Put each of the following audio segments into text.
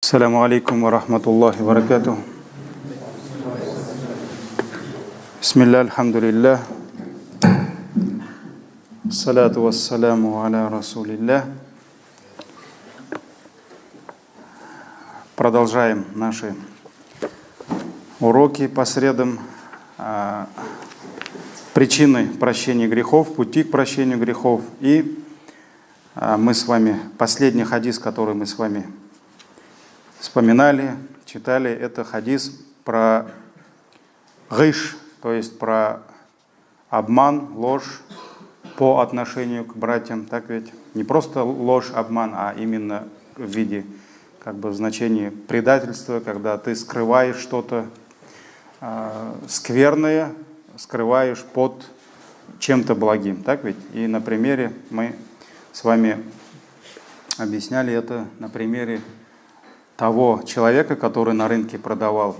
Ассаламу алейкум ва рахматуллахи ва баракатуху. Бисмилля, альхамдулилля. Салату вассаляму аля расулилля. Продолжаем наши уроки по средам. Причины прощения грехов, пути к прощению грехов. И мы с вами, последний хадис, который мы с вами вспоминали, читали, это хадис про гыш, то есть про обман, ложь по отношению к братьям. Так ведь не просто ложь, обман, а именно в виде, в значении предательства, когда ты скрываешь что-то скверное, скрываешь под чем-то благим. Так ведь? И на примере мы с вами объясняли это на примере того человека, который на рынке продавал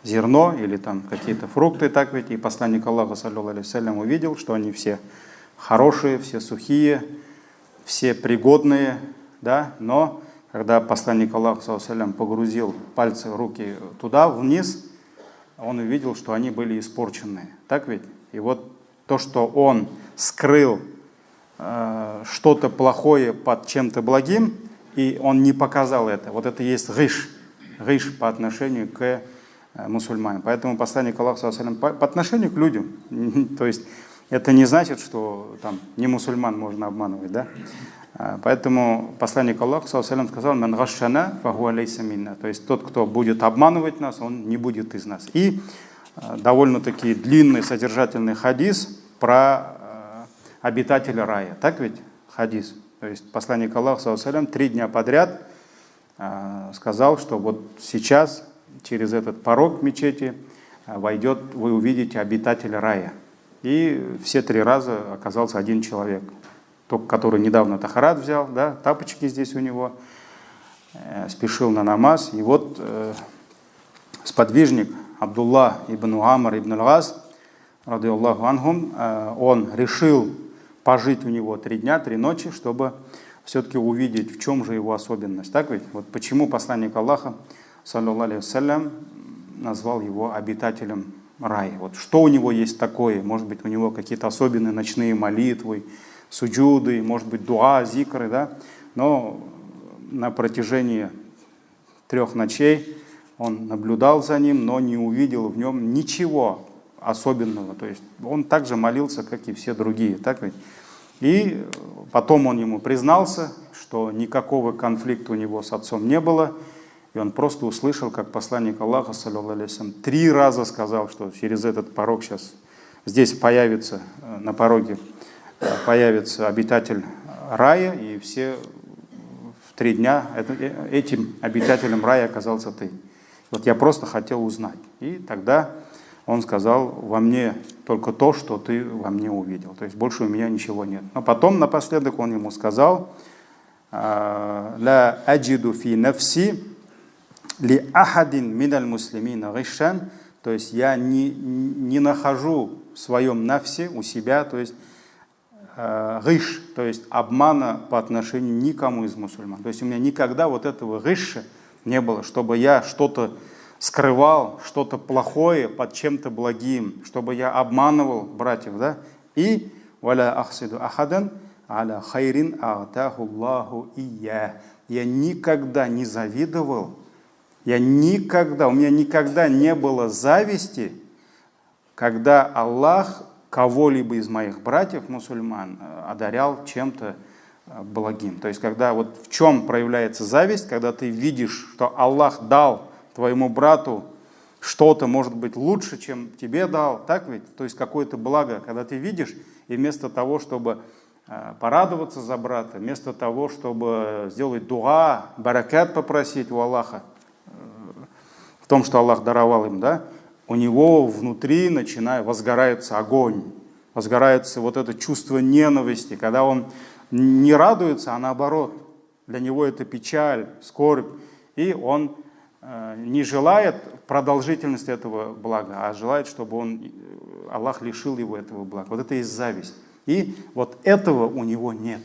зерно или там какие-то фрукты, так ведь, и посланник Аллаха, саллаллаху алейхи вассалям, увидел, что они все хорошие, все сухие, все пригодные, да, но когда посланник Аллаха, саллаллаху алейхи вассалям, погрузил пальцы, руки туда, вниз, он увидел, что они были испорченные, так ведь? И вот то, что он скрыл что-то плохое под чем-то благим, и он не показал это. Вот это и есть гыш по отношению к мусульманам. Поэтому посланник Аллаха по отношению к людям, то есть это не значит, что там не мусульман можно обманывать, да? Поэтому посланник Аллаха сказал: «Ман гашшана фахуа лейса минна», то есть тот, кто будет обманывать нас, он не будет из нас. И довольно-таки длинный, содержательный хадис про обитателя рая. Так ведь хадис? То есть посланник Аллаха 3 дня подряд сказал, что вот сейчас через этот порог мечети войдет, вы увидите обитателя рая. И все 3 раза оказался один человек, тот, который недавно тахарат взял, да, тапочки здесь у него, спешил на намаз. И вот сподвижник Абдулла ибн Амр ибн Аль-Ас, ради Аллаху анхум, он решил пожить у него 3 дня, 3 ночи, чтобы все-таки увидеть, в чем же его особенность. Так ведь? Вот почему посланник Аллаха, саллаллаху алейхи вассалям, назвал его обитателем рая. Вот что у него есть такое? Может быть, у него какие-то особенные ночные молитвы, суджуды, может быть, дуа, зикры, да? Но на протяжении 3 ночей он наблюдал за ним, но не увидел в нем ничего особенного. То есть он также молился, как и все другие. Так ведь? И потом он ему признался, что никакого конфликта у него с отцом не было. И он просто услышал, как посланник Аллаха, саллаллаху алейхи вассалям, 3 раза сказал, что через этот порог сейчас здесь появится, на пороге появится обитатель рая, и все в 3 дня этим обитателем рая оказался ты. Вот я просто хотел узнать. И тогда он сказал: во мне только то, что ты во мне увидел. То есть больше у меня ничего нет. Но потом напоследок он ему сказал: «Ла аджиду фи нафси ли ахадин миналь муслимина гишшан». То есть я не нахожу в своем нафсе, у себя, то есть гиш, то есть обмана по отношению никому из мусульман. То есть у меня никогда вот этого гиша не было, чтобы я что-то скрывал, что-то плохое под чем-то благим, чтобы я обманывал братьев, да? И «Валя ахсиду ахадан аля хайрин а'таху Аллаху ия». Я никогда не завидовал, у меня никогда не было зависти, когда Аллах кого-либо из моих братьев мусульман одарял чем-то благим. То есть когда вот в чем проявляется зависть, когда ты видишь, что Аллах дал твоему брату что-то, может быть, лучше, чем тебе дал, так ведь? То есть какое-то благо, когда ты видишь, и вместо того, чтобы порадоваться за брата, вместо того, чтобы сделать дуа, баракат попросить у Аллаха, в том, что Аллах даровал им, да, у него внутри возгорается огонь, возгорается вот это чувство ненависти, когда он не радуется, а наоборот, для него это печаль, скорбь, и он не желает продолжительности этого блага, а желает, чтобы Аллах лишил его этого блага. Вот это и есть зависть. И вот этого у него нет.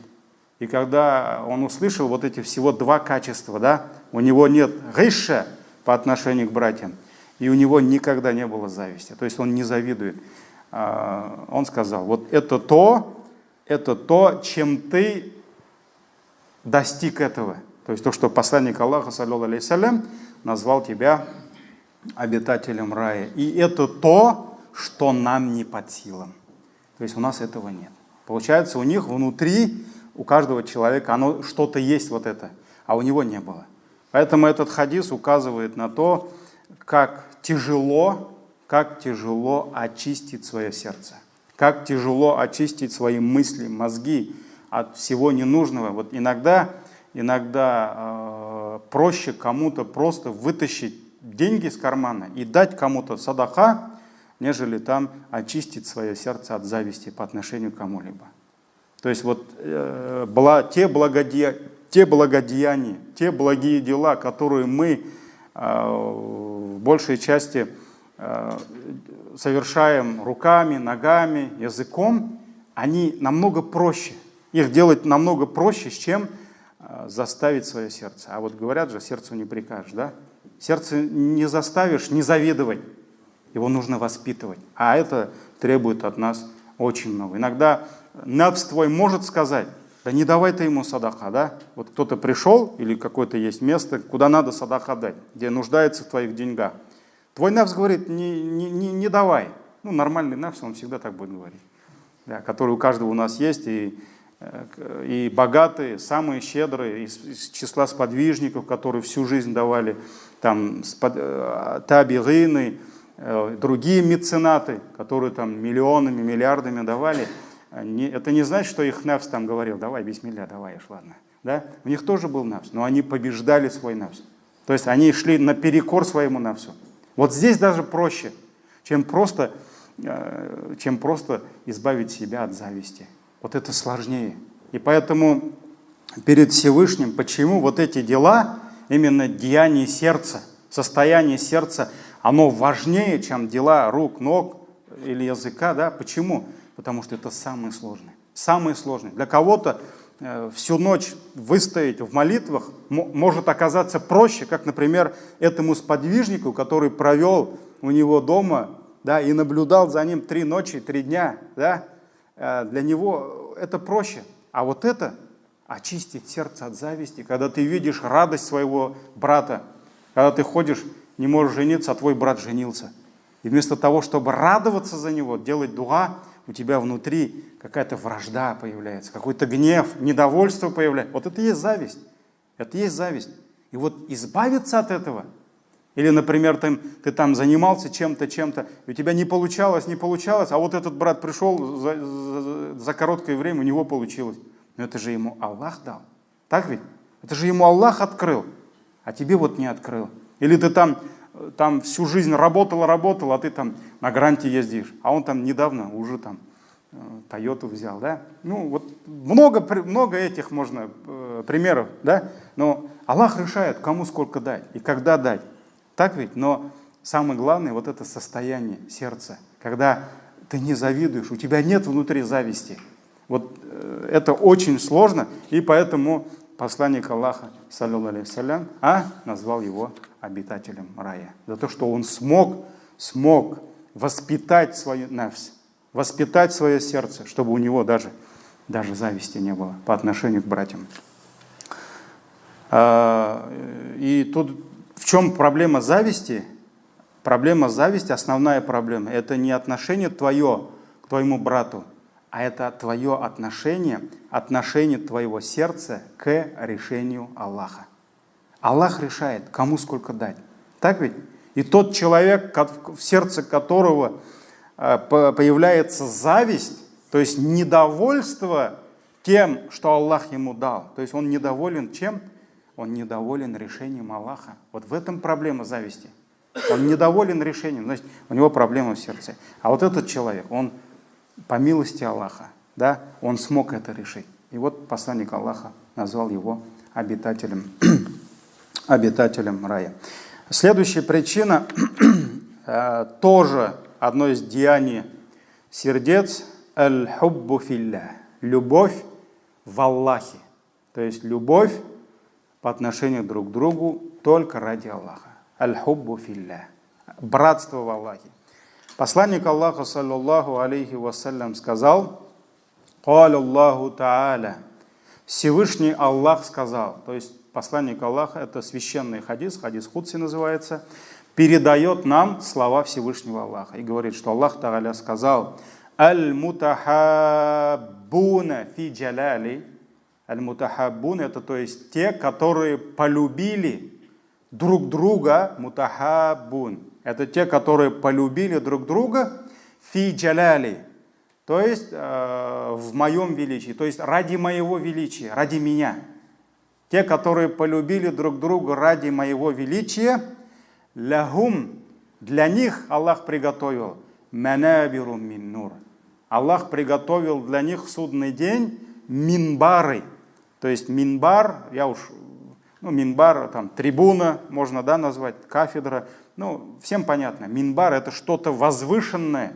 И когда он услышал вот эти всего два качества, да, у него нет гиша по отношению к братьям, и у него никогда не было зависти, то есть он не завидует. Он сказал, вот это то, чем ты достиг этого. То есть то, что посланник Аллаха, саллаллаху алейхи салям, назвал тебя обитателем рая. И это то, что нам не под силам. То есть у нас этого нет. Получается, у них внутри, у каждого человека, оно что-то есть вот это, а у него не было. Поэтому этот хадис указывает на то, как тяжело очистить свое сердце, как тяжело очистить свои мысли, мозги от всего ненужного. Вот иногда проще кому-то просто вытащить деньги из кармана и дать кому-то садаха, нежели там очистить свое сердце от зависти по отношению к кому-либо. То есть вот те благодеяния, те благие дела, которые мы в большей части совершаем руками, ногами, языком, они намного проще. Их делать намного проще, чем заставить свое сердце. А вот говорят же, сердцу не прикажешь, да? Сердце не заставишь не завидовать. Его нужно воспитывать. А это требует от нас очень много. Иногда нафс твой может сказать, да не давай ты ему садаха, да? Вот кто-то пришел, или какое-то есть место, куда надо садаха дать, где нуждается в твоих деньгах. Твой нафс говорит, не давай. Ну, нормальный нафс, он всегда так будет говорить. Да, который у каждого у нас есть, и богатые, самые щедрые, из числа сподвижников, которые всю жизнь давали, там, табигины, другие меценаты, которые там миллионами, миллиардами давали. Это не значит, что их нафс там говорил, давай, бисмилля, давай, аж ладно. Да? У них тоже был нафс, но они побеждали свой нафс. То есть они шли наперекор своему нафсу. Вот здесь даже проще, чем просто избавить себя от зависти. Вот это сложнее. И поэтому перед Всевышним, почему вот эти дела, именно деяния сердца, состояние сердца, оно важнее, чем дела рук, ног или языка, да? Почему? Потому что это самое сложное. Самое сложное. Для кого-то всю ночь выстоять в молитвах может оказаться проще, как, например, этому сподвижнику, который провел у него дома, да, и наблюдал за ним 3 ночи, 3 дня. Да? Для него это проще. А вот это очистить сердце от зависти, когда ты видишь радость своего брата, когда ты ходишь, не можешь жениться, а твой брат женился. И вместо того, чтобы радоваться за него, делать дуа, у тебя внутри какая-то вражда появляется, какой-то гнев, недовольство появляется. Вот это и есть зависть. Это и есть зависть. И вот избавиться от этого. Или, например, ты там занимался чем-то, и у тебя не получалось, а вот этот брат пришел, за короткое время у него получилось. Но это же ему Аллах дал. Так ведь? Это же ему Аллах открыл, а тебе вот не открыл. Или ты там всю жизнь работал, а ты там на гранте ездишь, а он там недавно уже там Тойоту взял, да? Ну вот много этих можно примеров, да? Но Аллах решает, кому сколько дать и когда дать. Так ведь? Но самое главное вот это состояние сердца, когда ты не завидуешь, у тебя нет внутри зависти. Вот это очень сложно, и поэтому посланник Аллаха, саллаллаху алейхи салям, назвал его обитателем рая. За то, что он смог воспитать свою нафс, воспитать свое сердце, чтобы у него даже зависти не было по отношению к братьям. И тут в чем проблема зависти? Проблема зависти, основная проблема, это не отношение твое к твоему брату, а это твое отношение твоего сердца к решению Аллаха. Аллах решает, кому сколько дать. Так ведь? И тот человек, в сердце которого появляется зависть, то есть недовольство тем, что Аллах ему дал. То есть он недоволен чем? Он недоволен решением Аллаха. Вот в этом проблема зависти. Он недоволен решением, значит, у него проблема в сердце. А вот этот человек, он по милости Аллаха, да, он смог это решить. И вот посланник Аллаха назвал его обитателем рая. Следующая причина, тоже одно из деяний сердец, аль-хуббу филля, любовь в Аллахе. То есть любовь по отношению друг к другу только ради Аллаха. Аль-хуббу филля. Братство в Аллахе. Посланник Аллаха, саллаллаху алейхи вассалям, сказал: «Каля Аллаху та'аля». Всевышний Аллах сказал. То есть посланник Аллаха, это священный хадис, хадис Кудси называется, передает нам слова Всевышнего Аллаха. И говорит, что Аллах та'аля сказал: «Аль-мутахаббуна фи джаляли». Аль-мутахаббун — это то есть те, которые полюбили друг друга. Мутахаббун — это те, которые полюбили друг друга фи джаляли, то есть в моем величии, то есть ради моего величия, ради меня. Те, которые полюбили друг друга ради моего величия, лахум, для них Аллах приготовил манабиру мин нур. Аллах приготовил для них в судный день минбары. То есть минбар, минбар, там, трибуна, можно, да, назвать, кафедра. Всем понятно, минбар — это что-то возвышенное.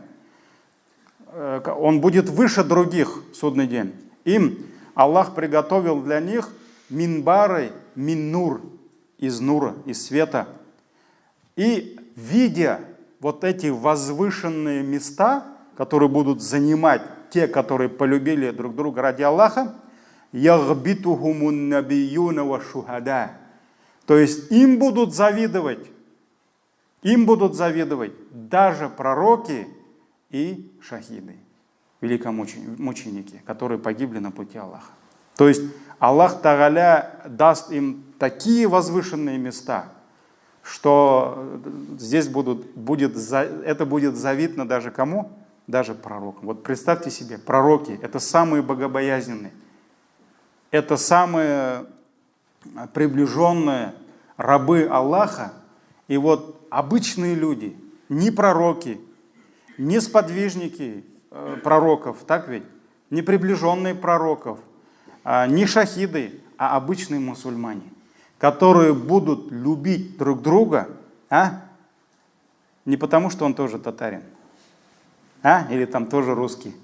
Он будет выше других в судный день. Им Аллах приготовил для них минбары миннур, из нура, из света. И видя вот эти возвышенные места, которые будут занимать те, которые полюбили друг друга ради Аллаха, ягбитугумун набиюна ва шухада. То есть им будут завидовать даже пророки и шахиды, великомученики, которые погибли на пути Аллаха. То есть Аллах Тааля даст им такие возвышенные места, что здесь это будет завидно даже кому? Даже пророкам. Вот представьте себе, пророки — это самые богобоязненные, это самые приближенные рабы Аллаха. И вот обычные люди, не пророки, не сподвижники пророков, так ведь, не приближенные пророков, не шахиды, а обычные мусульмане, которые будут любить друг друга, не потому, что он тоже татарин, или там тоже русский,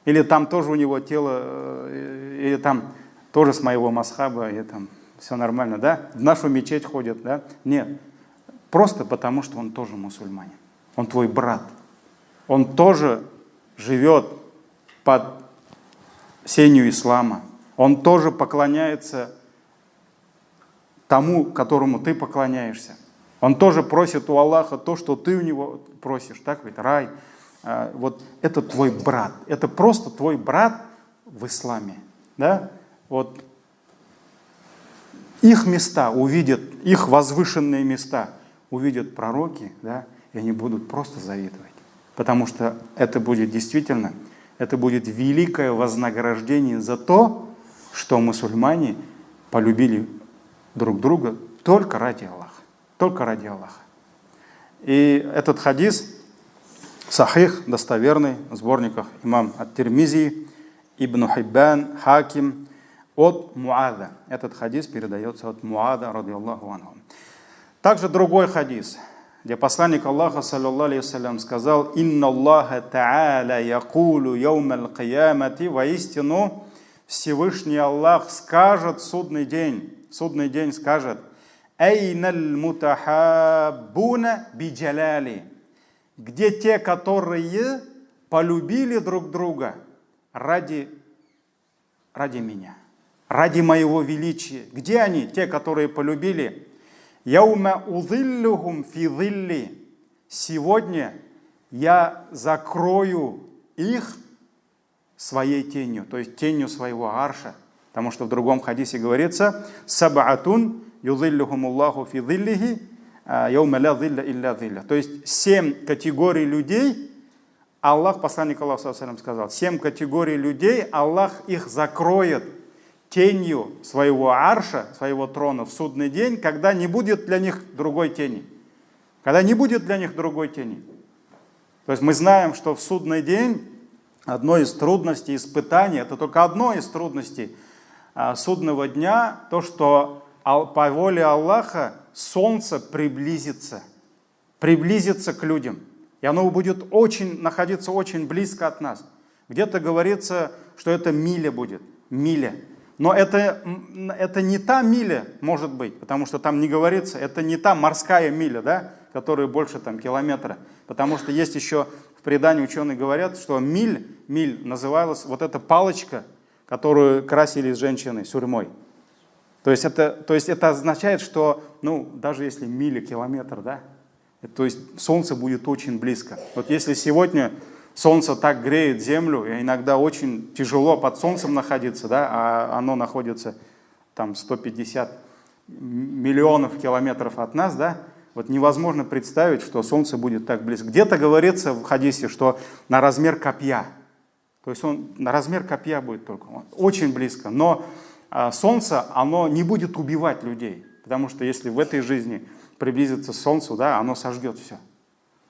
или там тоже у него тело, или там тоже с моего масхаба, и там все нормально, да? В нашу мечеть ходят, да? Нет, просто потому, что он тоже мусульманин, он твой брат, он тоже живет под сенью ислама, он тоже поклоняется тому, которому ты поклоняешься. Он тоже просит у Аллаха то, что ты у него просишь, так ведь, рай. Вот это твой брат, это просто твой брат в исламе, да? Вот их места увидят, их возвышенные места увидят пророки, да, и они будут просто завидовать. Потому что это будет действительно, это будет великое вознаграждение за то, что мусульмане полюбили друг друга только ради Аллаха. Только ради Аллаха. И этот хадис сахих, достоверный, в сборниках имам ат-Тирмизи, Ибн Хиббан, Хаким, от Муада. Этот хадис передается от Муада, радийаллаху анху. Также другой хадис, где посланник Аллаха, саллаллаху алейхи вассалям, сказал: «Инна Аллаха та'аля якулу яумал киямати», воистину Всевышний Аллах скажет в судный день скажет: «Айналь мутахаббуна биджаляли», где те, которые полюбили друг друга ради меня, ради моего величия. Где они, те, которые полюбили? «Яума узиллюхум фи зилли», сегодня я закрою их своей тенью, то есть тенью своего арша. Потому что в другом хадисе говорится: «Сабаатун юзиллюхум Аллаху фи зиллихи, яума ла зилля илля зилля». То есть 7 категорий людей, Аллах, посланник Аллаха, сказал, 7 категорий людей, Аллах их закроет тенью своего арша, своего трона в судный день, когда не будет для них другой тени. Когда не будет для них другой тени. То есть мы знаем, что в судный день одной из трудностей, испытаний, это только одно из трудностей судного дня, то, что по воле Аллаха солнце приблизится к людям. И оно будет находиться очень близко от нас. Где-то говорится, что это миля будет, миля. Но это не та миля, может быть, потому что там не говорится, это не та морская миля, да, которая больше там километра. Потому что есть еще в предании ученые говорят, что миль называлась вот эта палочка, которую красили женщины сюрьмой. То есть это означает, что, ну, даже если миля, километр, да, то есть солнце будет очень близко. Вот если сегодня солнце так греет землю, и иногда очень тяжело под солнцем находиться, да, а оно находится там 150 миллионов километров от нас, да, вот невозможно представить, что солнце будет так близко. Где-то говорится в хадисе, что на размер копья. То есть он на размер копья будет только. Очень близко. Но солнце, оно не будет убивать людей. Потому что если в этой жизни приблизиться к солнцу, да, оно сожгет все.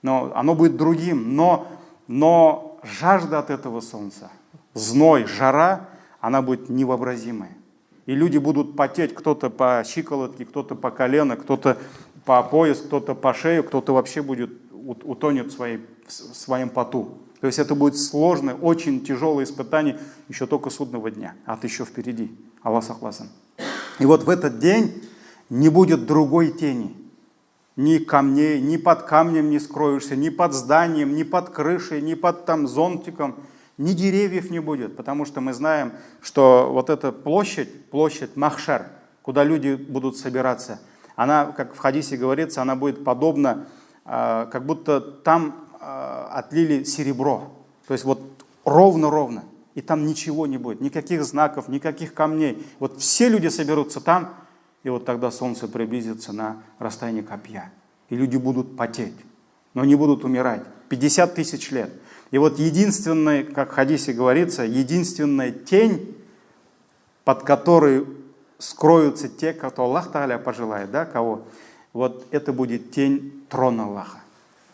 Но оно будет другим. Но жажда от этого солнца, зной, жара, она будет невообразимая. И люди будут потеть, кто-то по щиколотке, кто-то по колено, кто-то по пояс, кто-то по шею, кто-то вообще будет утонет в своем поту. То есть это будет сложное, очень тяжелое испытание еще только судного дня. А ты еще впереди. Аллах сахласан. И вот в этот день не будет другой тени. Ни камней, ни под камнем не скроешься, ни под зданием, ни под крышей, ни под там зонтиком, ни деревьев не будет. Потому что мы знаем, что вот эта площадь Махшар, куда люди будут собираться, она, как в хадисе говорится, она будет подобна, как будто там отлили серебро. То есть вот ровно-ровно. И там ничего не будет, никаких знаков, никаких камней. Вот все люди соберутся там, и вот тогда солнце приблизится на расстояние копья. И люди будут потеть, но не будут умирать. 50 тысяч лет. И вот единственная, как в хадисе говорится, единственная тень, под которой скроются те, кто Аллах Тааля пожелает, да, кого? Вот это будет тень трона Аллаха.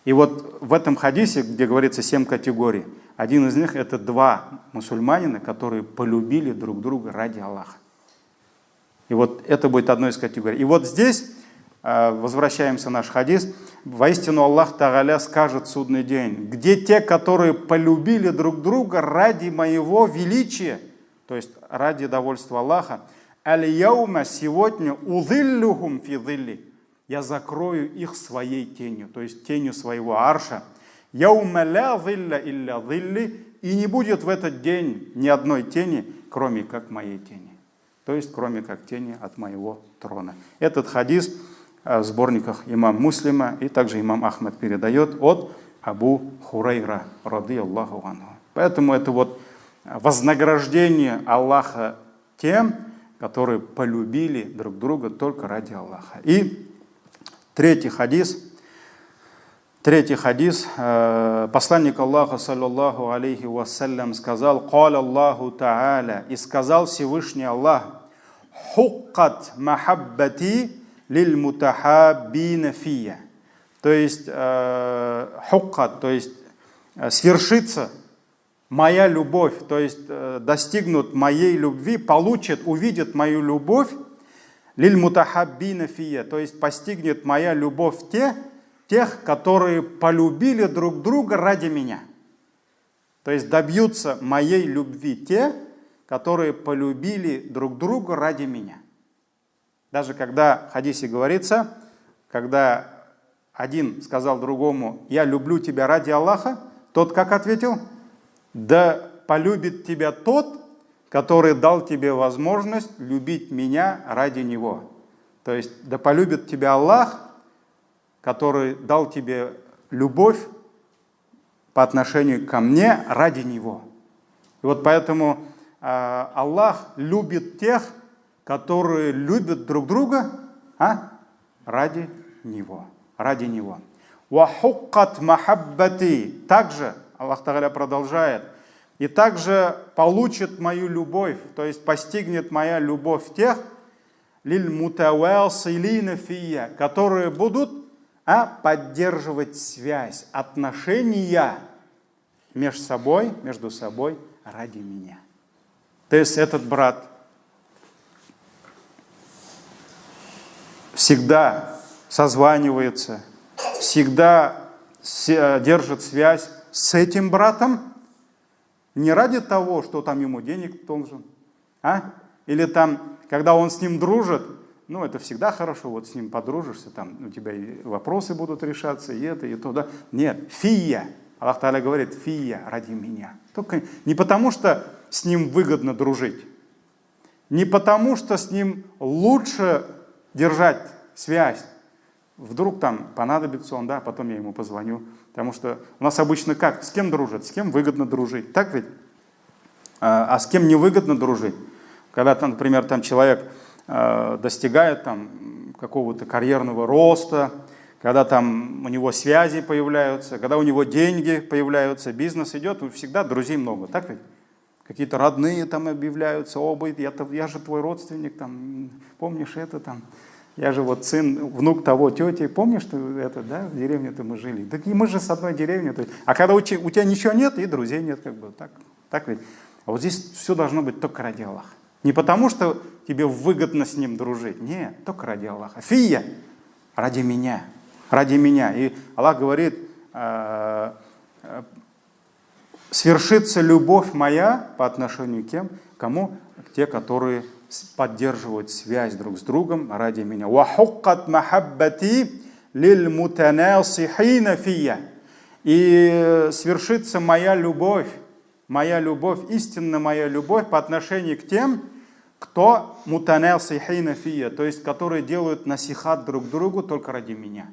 И вот в этом хадисе, где говорится 7 категорий, один из них это 2 мусульманина, которые полюбили друг друга ради Аллаха. И вот это будет одной из категорий. И вот здесь, возвращаемся в наш хадис, воистину Аллах Тааля скажет в судный день, где те, которые полюбили друг друга ради моего величия, то есть ради довольства Аллаха, аль-яума сегодня удиллюхум фи дилли, я закрою их своей тенью, то есть тенью своего арша. Яума ля дилля илля дилли, и не будет в этот день ни одной тени, кроме как моей тени. То есть кроме как тени от моего трона. Этот хадис в сборниках имам Муслима и также имам Ахмад передает от Абу Хурайра, ради Аллаху анху. Поэтому это вот вознаграждение Аллаха тем, которые полюбили друг друга только ради Аллаха. И третий хадис, посланник Аллаха, саллаллаху алейхи вассалям, сказал, «Каля Аллаху Та'аля», и сказал Всевышний Аллах, «Хуккат махаббати лиль мутахаббина фия». То есть, хуккат, то есть свершится моя любовь, то есть достигнут моей любви, получат, увидят мою любовь, лиль мутахаббина фия, то есть постигнет моя любовь тех, которые полюбили друг друга ради меня. То есть добьются моей любви те, которые полюбили друг друга ради меня. Даже когда в хадисе говорится, когда один сказал другому, я люблю тебя ради Аллаха, тот как ответил? Да полюбит тебя тот, который дал тебе возможность любить меня ради него. То есть да полюбит тебя Аллах, который дал тебе любовь по отношению ко мне ради него. И вот поэтому Аллах любит тех, которые любят друг друга ради него. Ради него. «Вахуккат махаббати». Также Аллах Тааля продолжает. И также получит мою любовь, то есть постигнет моя любовь тех, лиль мутавасилина фия, которые будут поддерживать связь, отношения между собой ради меня. То есть этот брат всегда созванивается, всегда держит связь с этим братом не ради того, что там ему денег должен, или там, когда он с ним дружит, ну, это всегда хорошо, вот с ним подружишься, там у тебя и вопросы будут решаться, и это, и то, да. Нет, фия. Аллах Та'аля говорит, фия, ради меня. Только не потому, что с ним выгодно дружить, не потому, что с ним лучше держать связь. Вдруг там понадобится он, да, потом я ему позвоню. Потому что у нас обычно как? С кем дружат? С кем выгодно дружить. Так ведь? А с кем невыгодно дружить? Когда, там, например, там человек достигает там какого-то карьерного роста, когда там у него связи появляются, когда у него деньги появляются, бизнес идет, всегда друзей много, так ведь? Какие-то родные там объявляются, оба, я же твой родственник, там, помнишь это там, я же вот сын, внук того тети, помнишь, что это, да, в деревне-то мы жили, так и мы же с одной деревни, а когда у тебя ничего нет, и друзей нет, как бы, так ведь? А вот здесь все должно быть только ради Аллаха. Не потому, что тебе выгодно с ним дружить. Нет, только ради Аллаха. Фия, ради меня. Ради меня. И Аллах говорит, свершится любовь моя по отношению к кем? Кому? К те, которые поддерживают связь друг с другом ради меня. «Вахуккат махаббати лиль мутанасихина фия». И свершится моя любовь, истинно моя любовь по отношению к тем, кто мутанасихина фия, то есть которые делают насихат друг другу только ради меня.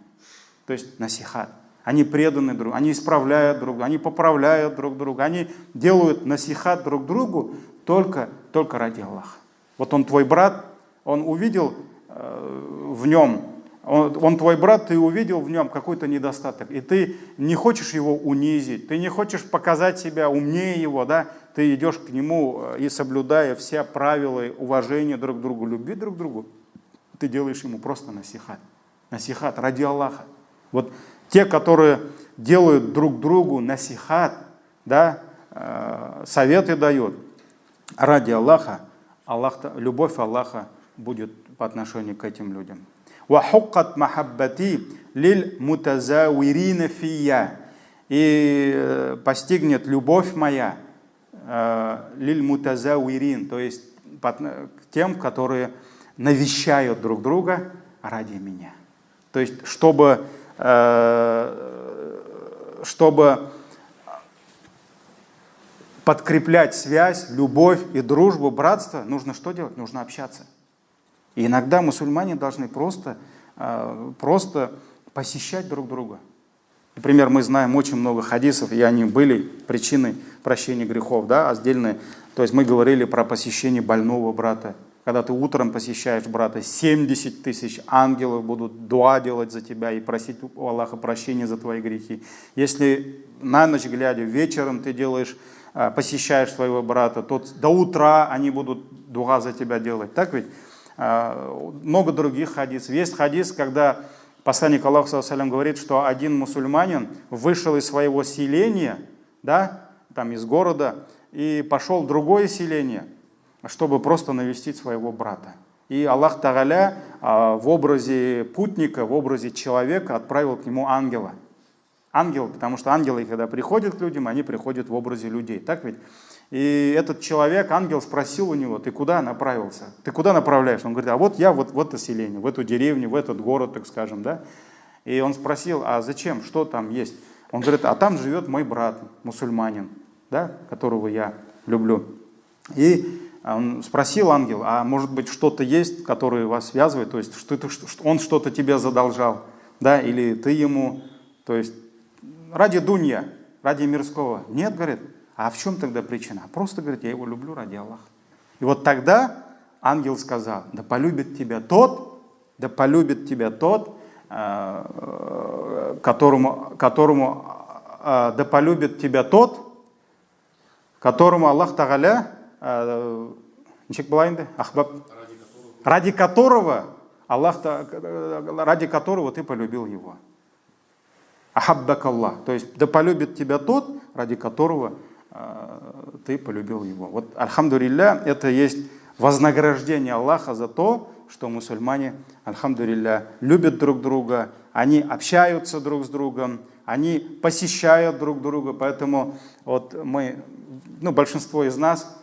То есть насихат. Они преданы друг другу, они исправляют друг друга, они поправляют друг друга, они делают насихат друг другу только ради Аллаха. Вот он твой брат, он увидел в нем, он твой брат, ты увидел в нем какой-то недостаток, и ты не хочешь его унизить, ты не хочешь показать себя умнее его, да? Ты идешь к нему и, соблюдая все правила уважения друг к другу, любви друг к другу, ты делаешь ему просто насихат. Насихат ради Аллаха. Вот те, которые делают друг другу насихат, да, советы дают ради Аллаха, любовь Аллаха будет по отношению к этим людям. «Вахуккат махаббати лиль мутазауирина фия». И постигнет любовь моя лиль мутазауирин, то есть к тем, которые навещают друг друга ради меня. То есть, чтобы подкреплять связь, любовь и дружбу, братство, нужно что делать? Нужно общаться. И иногда мусульмане должны просто посещать друг друга. Например, мы знаем очень много хадисов, и они были причиной прощения грехов, да, отдельные. То есть мы говорили про посещение больного брата. Когда ты утром посещаешь брата, 70 тысяч ангелов будут дуа делать за тебя и просить у Аллаха прощения за твои грехи. Если на ночь глядя, вечером ты посещаешь своего брата, то до утра они будут дуа за тебя делать. Так ведь? Много других хадисов. Есть хадис, когда посланник Аллаха саллаллаху алейхи ва саллям говорит, что один мусульманин вышел из своего селения, да, там из города, и пошел в другое селение, чтобы просто навестить своего брата. И Аллах Та'аля в образе путника, в образе человека отправил к нему ангела. Ангел, потому что ангелы, когда приходят к людям, они приходят в образе людей. Так ведь? И этот человек, ангел, спросил у него: ты куда направился? Ты куда направляешься? Он говорит: а вот я вот в это селение, в эту деревню, в этот город, так скажем. Да? И он спросил: а зачем? Что там есть? Он говорит: а там живет мой брат, мусульманин, да, которого я люблю. И он спросил ангел: а может быть что-то есть, которое вас связывает? То есть он что-то тебе задолжал, да, или ты ему, то есть ради дунья, ради мирского? Нет, говорит. А в чем тогда причина? Просто, говорит, я его люблю ради Аллаха. И вот тогда ангел сказал: да полюбит тебя тот, которому Аллах Та'аля, ради которого ты полюбил его. Ахаббак Аллах. То есть да полюбит тебя тот, ради которого ты полюбил его. Вот, альхамдулилля, это есть вознаграждение Аллаха за то, что мусульмане, альхамдулилля, любят друг друга, они общаются друг с другом, они посещают друг друга. Поэтому вот мы, большинство из нас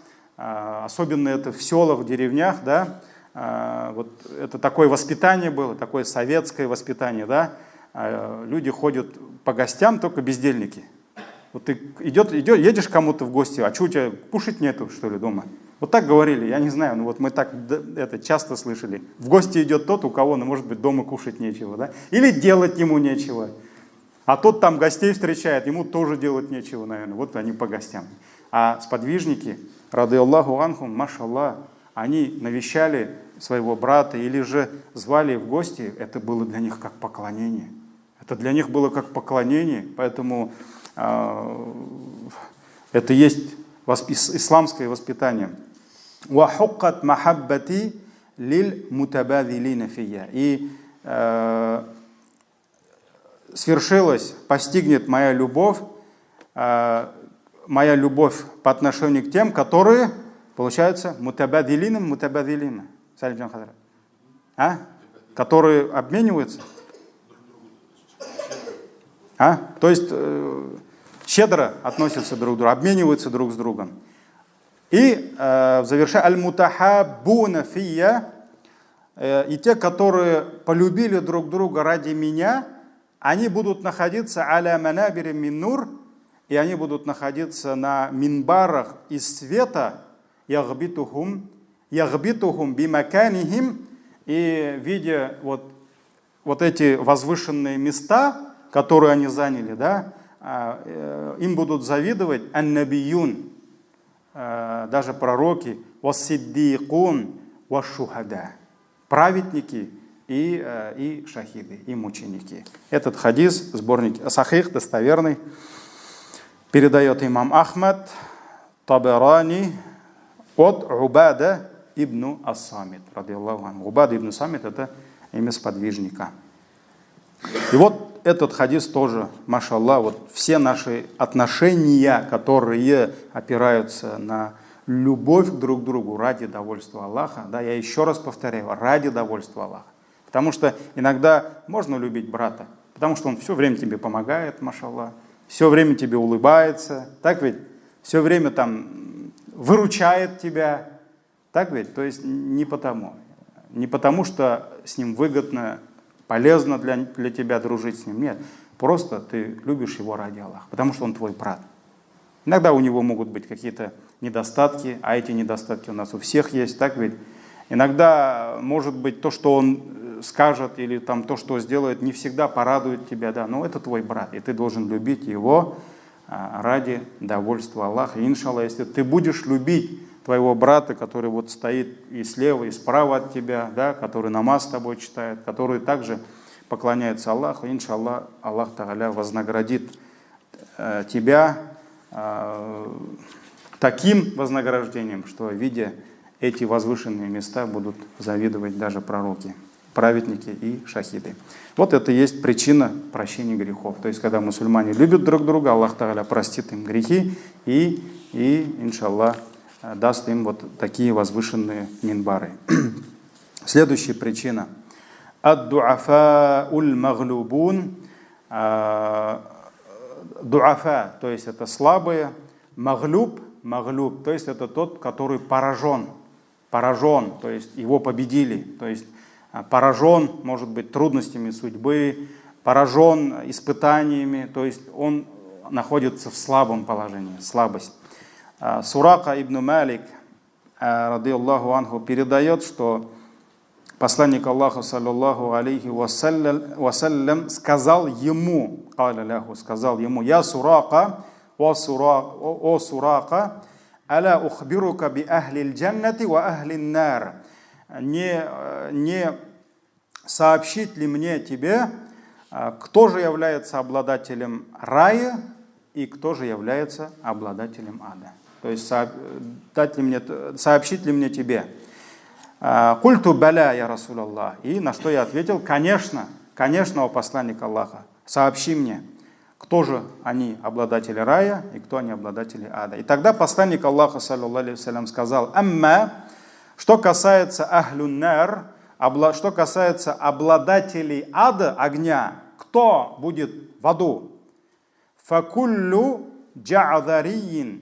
особенно это в селах, в деревнях, да, вот это такое воспитание было, такое советское воспитание, да, люди ходят по гостям, только бездельники. Вот ты едешь кому-то в гости, а что у тебя, кушать нету, что ли, дома? Вот так говорили, я не знаю, ну вот мы так это часто слышали. В гости идет тот, у кого, ну, может быть, дома кушать нечего, да? Или делать ему нечего. А тот там гостей встречает, ему тоже делать нечего, наверное. Вот они по гостям. А сподвижники, рады Аллаху анхум, машаллах, они навещали своего брата или же звали в гости, это было для них как поклонение. Это для них было как поклонение, поэтому это есть исламское воспитание. وَحُقَّتْ مَحَبَّتِي لِلْمُتَبَادِلِينَ فِيَّ. И свершилась, постигнет моя любовь по отношению к тем, которые, получается, мутабадилина, которые обмениваются. То есть щедро относятся друг к другу, обмениваются друг с другом. И завершая, аль-мутахаббуна фийя, и те, которые полюбили друг друга ради меня, они будут находиться аля манабири мин нур, и они будут находиться на минбарах из света, ягбитухум бимаканихим, и видя вот эти возвышенные места, которые они заняли, да, им будут завидовать ан-набиюн, даже пророки, вассиддиқун, вашшухада, праведники и шахиды, и мученики. Этот хадис, сборник сахих, достоверный, передает имам Ахмад, Табарани от Убада ибн ас-Самит, радиаллаху анху. Убада ибн Самит — это имя сподвижника. И вот этот хадис тоже, машаллах, вот все наши отношения, которые опираются на любовь друг к другу ради довольства Аллаха, да, я еще раз повторяю, ради довольства Аллаха. Потому что иногда можно любить брата, потому что он все время тебе помогает, машаллах, все время тебе улыбается, так ведь? Все время там выручает тебя, так ведь? То есть не потому, что с ним выгодно, полезно для тебя дружить с ним. Нет, просто ты любишь его ради Аллаха, потому что он твой брат. Иногда у него могут быть какие-то недостатки, а эти недостатки у нас у всех есть, так ведь? Иногда, может быть, то, что он скажет или там, то, что сделает, не всегда порадует тебя, да, но это твой брат, и ты должен любить его ради довольства Аллаха. И, иншаллах, если ты будешь любить твоего брата, который вот стоит и слева, и справа от тебя, да, который намаз с тобой читает, который также поклоняется Аллаху, иншаллах, Аллах Тааля вознаградит тебя таким вознаграждением, что, видя эти возвышенные места, будут завидовать даже пророки, праведники и шахиды. Вот это и есть причина прощения грехов. То есть, когда мусульмане любят друг друга, Аллах Тааля простит им грехи и иншаллах, даст им вот такие возвышенные минбары. Следующая причина. Ад-дуафа уль-маглюбун. Дуафа, то есть это слабые. Маглюб, то есть это тот, который поражен, то есть его победили. То есть поражен, может быть, трудностями судьбы, поражен испытаниями, то есть он находится в слабом положении, слабость. Сурака ибн Малик, радиаллаху анху, передает, что посланник Аллаха, саллаллаху алейхи вассалям, сказал ему, я Сурака, о Сурака, аля ухбирука би ахлил джаннати ва ахлин нар. Не сообщить ли мне тебе, кто же является обладателем рая и кто же является обладателем ада? То есть сообщить ли мне тебе? Культу баля, я Расулаллах. И на что я ответил: конечно, о посланник Аллаха, сообщи мне, кто же они обладатели рая и кто они обладатели ада. И тогда посланник Аллаха, саллаллаху алейхи вассалям, сказал: амма, что касается ахлюн нар, что касается обладателей ада, огня, кто будет в аду? Факуллю джа'дариин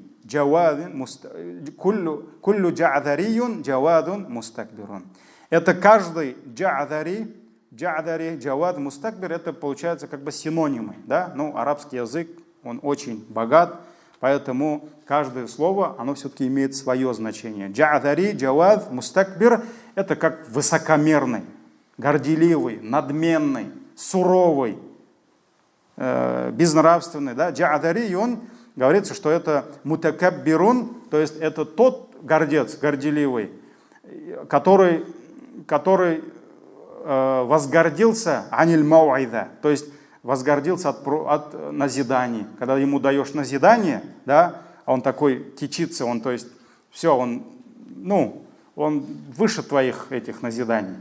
куллю джа'дариюн джавадун мустакбирун. Это каждый джа'дари, джавад, мустакбир, это получается как бы синонимы. Да? Ну, арабский язык, он очень богат, поэтому каждое слово, оно все-таки имеет свое значение. Джа'дари, джавад, мустакбир – это как высокомерный, горделивый, надменный, суровый, безнравственный. Да? Джа'дари, и он говорится, что это мутакаббирун, то есть это тот гордец, горделивый, который возгордился аниль мауайда, то есть возгордился от назиданий. Когда ему даешь назидание, да, он такой кичится, он, то есть, все, он выше твоих этих назиданий.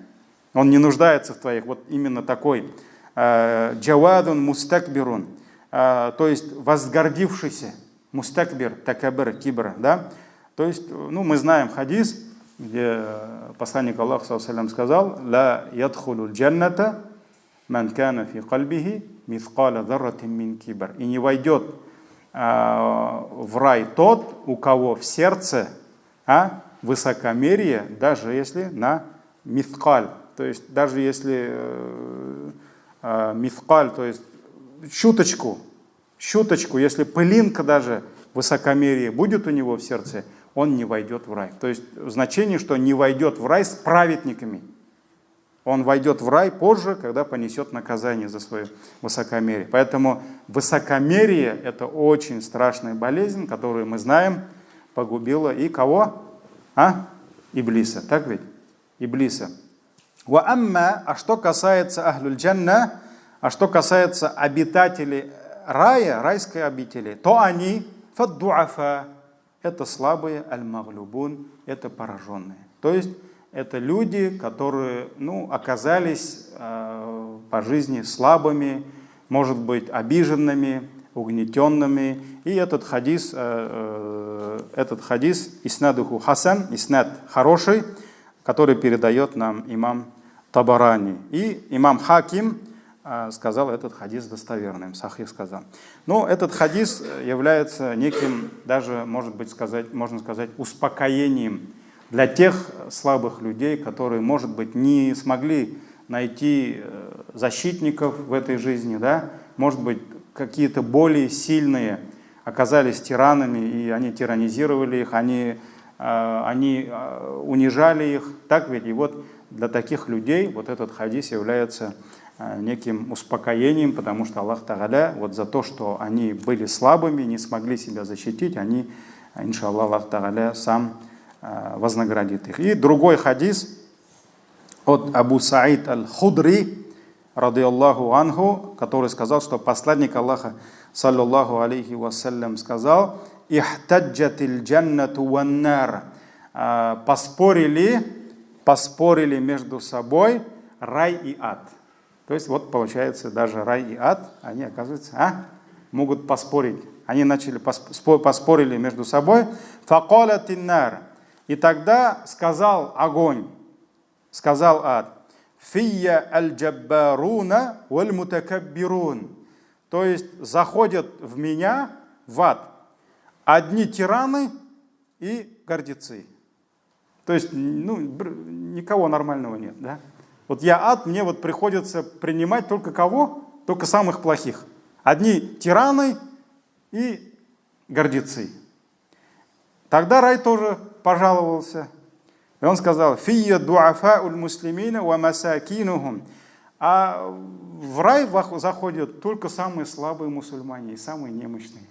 Он не нуждается в твоих, вот именно такой джавадун мустакбирун, то есть возгордившийся, мустакбир, такабир, кибр, да. То есть, мы знаем хадис, где посланник Аллаха саллаллаху алейхи сказал: «Ла ядхулу джанната ман кана фи кальбихи мithqala дарратин мин кибр». И не войдет в рай тот, у кого в сердце высокомерие, даже если на мithqal, то есть даже если мithqal, то есть чуточку, если пылинка даже высокомерия будет у него в сердце, он не войдет в рай. То есть в значении, что не войдет в рай с праведниками. Он войдет в рай позже, когда понесет наказание за свое высокомерие. Поэтому высокомерие – это очень страшная болезнь, которую мы знаем, погубила и кого? Иблиса. Так ведь? Иблиса. А что касается ахлюль джанна, а что касается обитателей рая, райской обители, то они фаддуафа. Это слабые, аль-маглюбун, это пораженные. То есть это люди, которые оказались по жизни слабыми, может быть, обиженными, угнетенными. И этот хадис иснадуху хасан, иснад хороший, который передает нам имам Табарани. И имам Хаким сказал этот хадис достоверным, сахих сказал. Но этот хадис является неким, даже, можно сказать, успокоением для тех слабых людей, которые, может быть, не смогли найти защитников в этой жизни, да? Может быть, какие-то более сильные оказались тиранами, и они тиранизировали их, они унижали их. Так ведь? И вот для таких людей вот этот хадис является неким успокоением, потому что Аллах Тааля вот за то, что они были слабыми, не смогли себя защитить, они, иншаллах, Аллах Тааля сам вознаградит их. И другой хадис от Абу Саид аль-Худри, радиаллаху анху, который сказал, что посланник Аллаха, саллаллаху алейхи вассалям, сказал: «Ихтаджатил джаннату ван-нар». Поспорили между собой рай и ад. То есть вот получается, даже рай и ад, они, оказывается, могут поспорить. Они поспорили между собой. «Факаля тиннар». И тогда сказал огонь, сказал ад: «Фия аль-джаббаруна валь-мутакаббирун». То есть заходят в меня, в ад, одни тираны и гордецы. То есть, никого нормального нет, да? Вот я ад, мне вот приходится принимать только кого? Только самых плохих. Одни тираны и гордецы. Тогда рай тоже пожаловался. И он сказал: «Фия дуафа уль муслимина ва масакинухум». А в рай заходят только самые слабые мусульмане и самые немощные.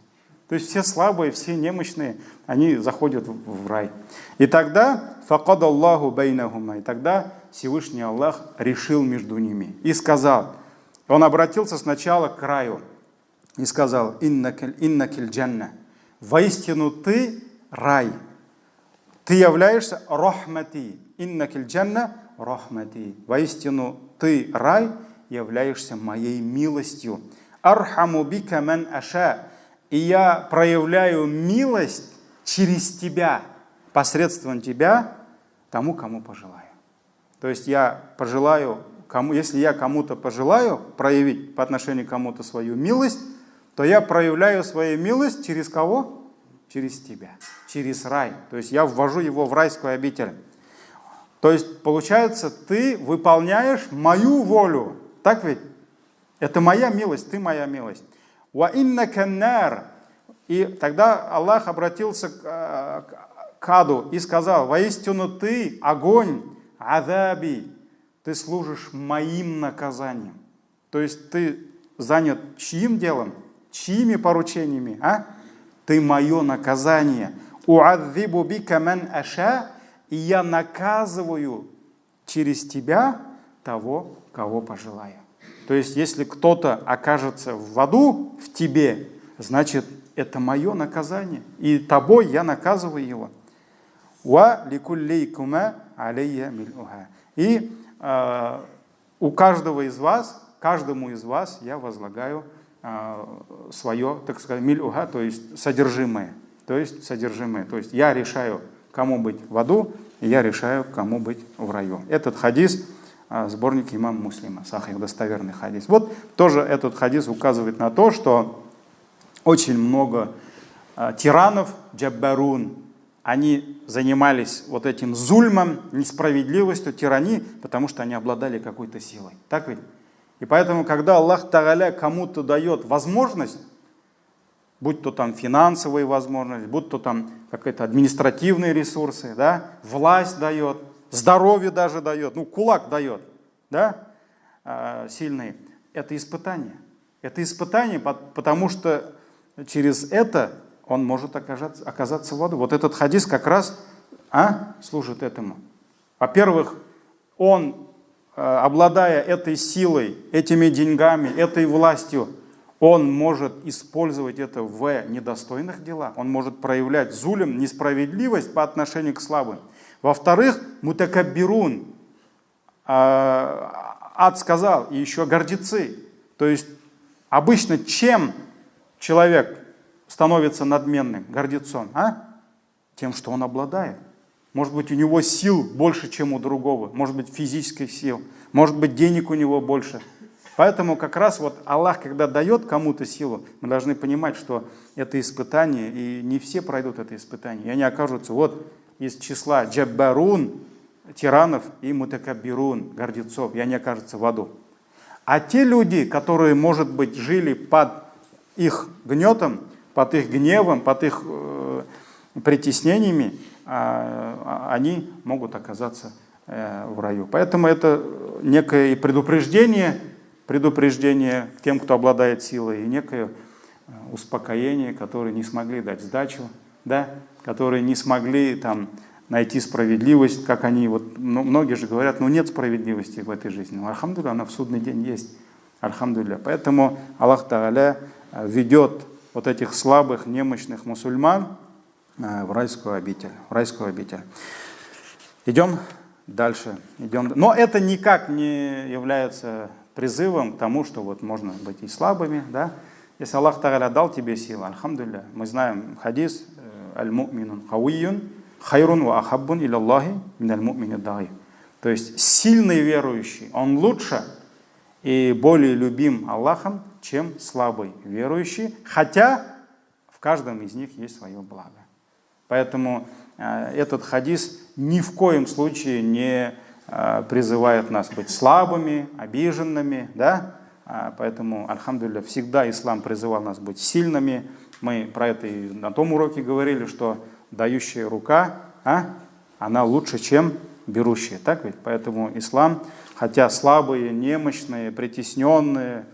То есть все слабые, все немощные, они заходят в рай. И тогда факад Аллаху байнахума. И тогда Всевышний Аллах решил между ними. И сказал, он обратился сначала к раю и сказал: «Иннакиль джанна». Воистину ты рай. Ты являешься рахмати. Иннакиль джанна рахмати. Воистину ты рай, являешься моей милостью. Архаму бика ман аша. И я проявляю милость через тебя, посредством тебя, тому, кому пожелаю. То есть я пожелаю, если я кому-то пожелаю проявить по отношению к кому-то свою милость, то я проявляю свою милость через кого? через тебя, через рай. То есть я ввожу его в райскую обитель. То есть, получается, ты выполняешь мою волю. Так ведь? Это моя милость, ты моя милость. Ва иннака нар. И тогда Аллах обратился к аду и сказал: воистину ты, огонь, адаби, ты служишь моим наказанием. То есть ты занят чьим делом? Чьими поручениями? Ты мое наказание. Уадзибу бика ман аша. И я наказываю через тебя того, кого пожелаю. То есть, если кто-то окажется в аду в тебе, значит, это мое наказание. И тобой я наказываю его. Ва ликуллейкума алейя милуха. И у каждому из вас я возлагаю свое, так сказать, милуха, то есть содержимое. То есть я решаю, кому быть в аду, и я решаю, кому быть в раю. Этот хадис, сборник имама Муслима, сахих, достоверный хадис. Вот тоже этот хадис указывает на то, что очень много тиранов, джаббарун, они занимались вот этим зульмом, несправедливостью, тиранией, потому что они обладали какой-то силой. Так ведь? И поэтому, когда Аллах Тааля кому-то дает возможность, будь то там финансовые возможности, будь то там какие-то административные ресурсы, да, власть дает, здоровье даже дает, кулак дает, да, сильный. Это испытание. Это испытание, потому что через это он может оказаться в аду. Вот этот хадис как раз служит этому. Во-первых, он, обладая этой силой, этими деньгами, этой властью, он может использовать это в недостойных делах. Он может проявлять зулем, несправедливость по отношению к слабым. Во-вторых, мутакаббирун. Ад сказал, и еще гордецы. То есть обычно чем человек становится надменным, гордецом? Тем, что он обладает. Может быть, у него сил больше, чем у другого. Может быть, физических сил. Может быть, денег у него больше. Поэтому как раз вот Аллах, когда дает кому-то силу, мы должны понимать, что это испытание, и не все пройдут это испытание. И они окажутся вот из числа джаббарун, тиранов, и мутакаббирун, гордецов, и они окажутся в аду. А те люди, которые, может быть, жили под их гнетом, под их гневом, под их притеснениями, они могут оказаться в раю. Поэтому это некое предупреждение к тем, кто обладает силой, и некое успокоение, которые не смогли дать сдачу, да, которые не смогли там найти справедливость, как они, вот многие же говорят, нет справедливости в этой жизни. Альхамдулилля, она в судный день есть. Альхамдулилля. Поэтому Аллах Тааля ведет вот этих слабых, немощных мусульман в райскую обитель. Идем дальше. Но это никак не является призывом к тому, что вот можно быть и слабыми, да? Если Аллах Тааля дал тебе силу, альхамдулилля, мы знаем хадис аль-му'минун хауийюн хайрун ва ахаббун иляллахи миналь му'мини даи. То есть сильный верующий, он лучше и более любим Аллахом, чем слабый верующий, хотя в каждом из них есть свое благо. Поэтому этот хадис ни в коем случае не призывает нас быть слабыми, обиженными, да? Поэтому, альхамдулилля, всегда ислам призывал нас быть сильными. Мы про это и на том уроке говорили, что дающая рука, она лучше, чем берущая. Так ведь? Поэтому ислам, хотя слабые, немощные, притесненные,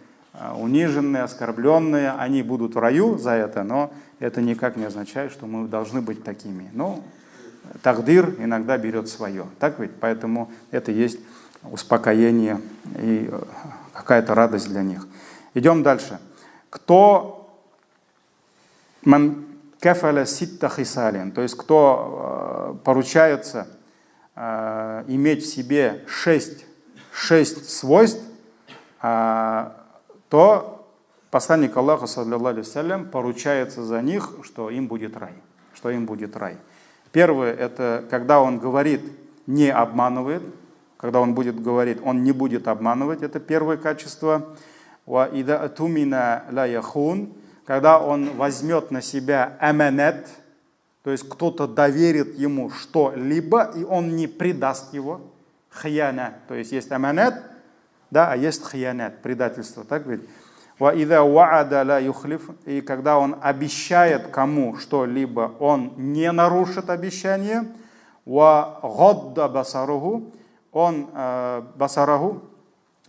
униженные, оскорбленные, они будут в раю за это, но это никак не означает, что мы должны быть такими. Но тагдир иногда берет свое. Так ведь? Поэтому это есть успокоение и какая-то радость для них. Идем дальше. Кто ман кафаля ситта хисалин, то есть кто поручается иметь в себе 6 свойств, то посланник Аллаха, саллаллаху алейхи вассалям, поручается за них, что им будет рай. Первое, это когда он говорит, не обманывает. Когда он будет говорить, он не будет обманывать. Это первое качество. Когда он возьмет на себя аманат, То есть кто-то доверит ему что-либо, и он не предаст его. Хьяна. То есть есть аманат, да, а есть хьянат, предательство. Так ведь? И когда он обещает кому что-либо, он не нарушит обещание.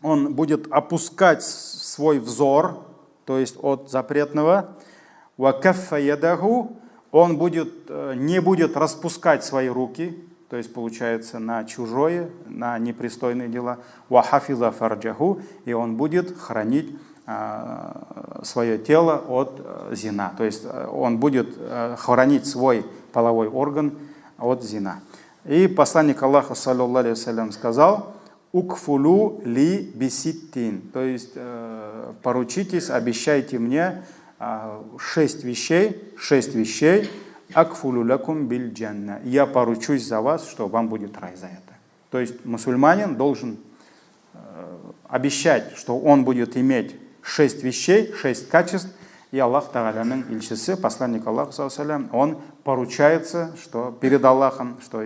Он будет опускать свой взор, то есть от запретного. Он не будет распускать свои руки, то есть получается на чужое, на непристойные дела. И он будет хранить свое тело от зина. То есть он будет хранить свой половой орган от зина. И посланник Аллаха, саллаллаху алейхи вассалям, сказал: «Укфулу ли биситтин», то есть поручитесь, обещайте мне 6 вещей, акфулу лакум биль джанна, я поручусь за вас, что вам будет рай за это. То есть мусульманин должен обещать, что он будет иметь 6 вещей, 6 качеств, и Аллах Тааляның илчisi, посланник Аллаха, саллаллаху алейхи вассалям, он поручается, что перед Аллахом, что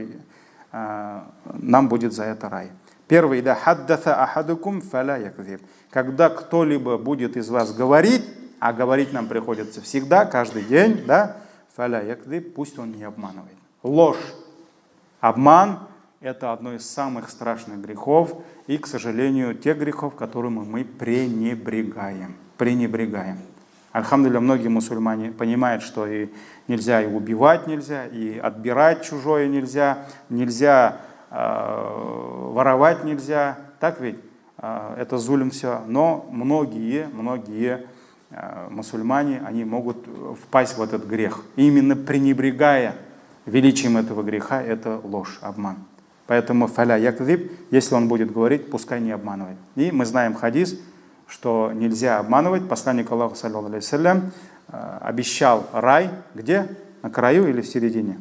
нам будет за это рай. Первый, да, хаддаса ахадукум фаля якзиб. Когда кто-либо будет из вас говорить, а говорить нам приходится всегда, каждый день, да, фаля якзиб, пусть он не обманывает. Ложь, обман – это одно из самых страшных грехов, и, к сожалению, тех грехов, которыми мы пренебрегаем. Альхамдулилля, многие мусульмане понимают, что и нельзя и убивать нельзя, и отбирать чужое нельзя, воровать нельзя, так ведь? Это зулм все. Но многие мусульмане, они могут впасть в этот грех. Именно пренебрегая величием этого греха, это ложь, обман. Поэтому фаля якзиб, если он будет говорить, пускай не обманывает. И мы знаем хадис, что нельзя обманывать. Посланник Аллаха, саллаллаху алейхи вассалям, обещал рай. Где? На краю или в середине?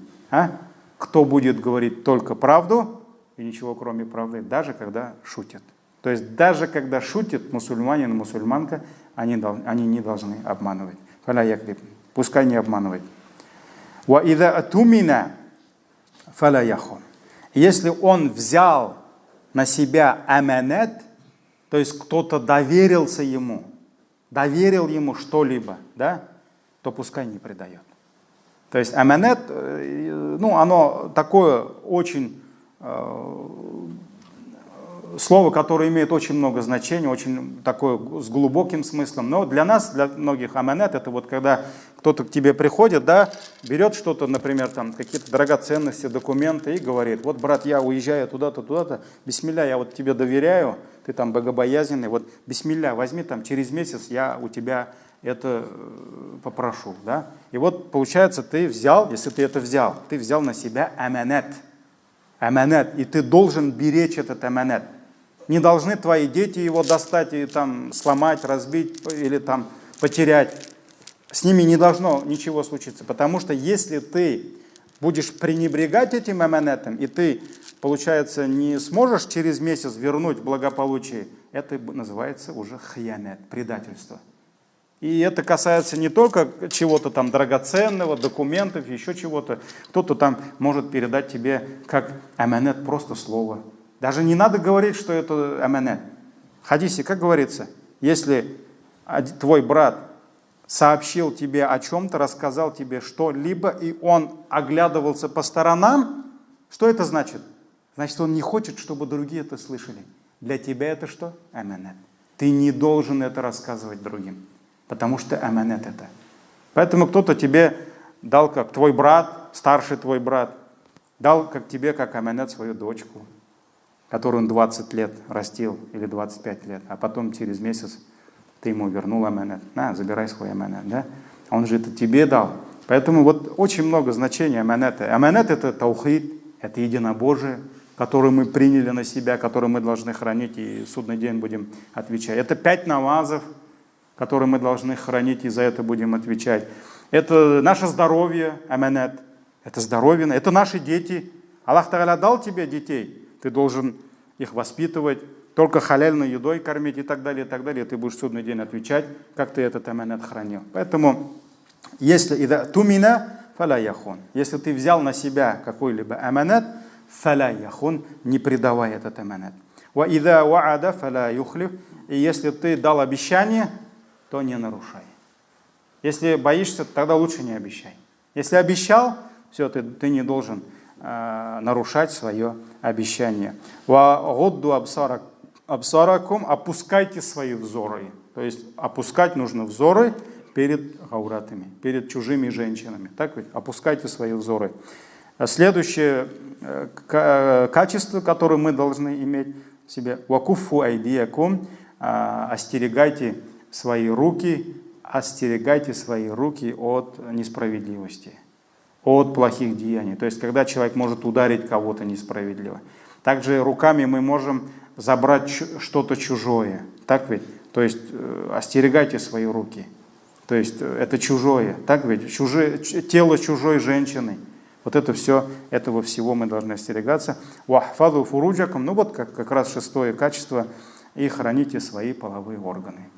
Кто будет говорить только правду и ничего кроме правды, даже когда шутят. То есть даже когда шутит мусульманин и мусульманка, они не должны обманывать. Фаля якзиб, пускай не обманывает. Ва иза атумина фаля яхун. Если он взял на себя аманат, то есть кто-то доверил ему что-либо, да, то пускай не предает. То есть аманат, оно такое очень слово, которое имеет очень много значений, очень такое с глубоким смыслом. Но для нас, для многих, аманат — это вот когда кто-то к тебе приходит, да, берет что-то, например, там какие-то драгоценности, документы и говорит: вот, брат, я уезжаю туда-то, туда-то, бисмилля, я вот тебе доверяю, ты там богобоязненный, вот бисмилля, возьми там через месяц, я у тебя это попрошу, да. И вот получается, ты взял, если ты это взял, ты взял на себя аманат, и ты должен беречь этот аманат. Не должны твои дети его достать и там сломать, разбить или там потерять. С ними не должно ничего случиться, потому что если ты будешь пренебрегать этим аманатом, и ты, получается, не сможешь через месяц вернуть благополучие, это называется уже хьянат, предательство. И это касается не только чего-то там драгоценного, документов, еще чего-то. Кто-то там может передать тебе как аманат просто слово. Даже не надо говорить, что это аманат. В хадисе, как говорится, если твой брат сообщил тебе о чем-то, рассказал тебе что-либо, и он оглядывался по сторонам, что это значит? Значит, он не хочет, чтобы другие это слышали. Для тебя это что? Аманат. Ты не должен это рассказывать другим, потому что аманат это. Поэтому кто-то тебе дал, как твой брат, старший твой брат, дал как тебе, как аманат, свою дочку, которую он 20 лет растил, или 25 лет, а потом через месяц ты ему вернул аманат. На, забирай свой аманат, да? Он же это тебе дал. Поэтому вот очень много значений аманата. Аманат — это таухид, это единобожие, которое мы приняли на себя, которое мы должны хранить, и в судный день будем отвечать. Это 5 намазов, которые мы должны хранить, и за это будем отвечать. Это наше здоровье, аманат. Это здоровье, это наши дети. Аллах Тааля дал тебе детей, ты должен их воспитывать, только халяльной едой кормить и так далее, и так далее. Ты будешь в судный день отвечать, как ты этот аманат хранил. Поэтому, если тумина фаля яхун. Если ты взял на себя какой-либо аманат, фаля яхун, не предавай этот аманат. Ва ида ваада фаля юхлиф. И если ты дал обещание, то не нарушай. Если боишься, тогда лучше не обещай. Если обещал, все, ты не должен нарушать свое обещание. Ва гудду абсаракум, опускайте свои взоры. То есть опускать нужно взоры перед гауратами, перед чужими женщинами. Так ведь? Опускайте свои взоры. Следующее качество, которое мы должны иметь в себе, вакуфу айдиякум, остерегайте свои руки от несправедливости, от плохих деяний. То есть, когда человек может ударить кого-то несправедливо. Также руками мы можем забрать что-то чужое. Так ведь? То есть, остерегайте свои руки. То есть, это чужое. Так ведь? Тело чужой женщины. Вот это все, этого всего мы должны остерегаться. Вахфаду фуруджакам, ну вот как раз шестое качество, и храните свои половые органы.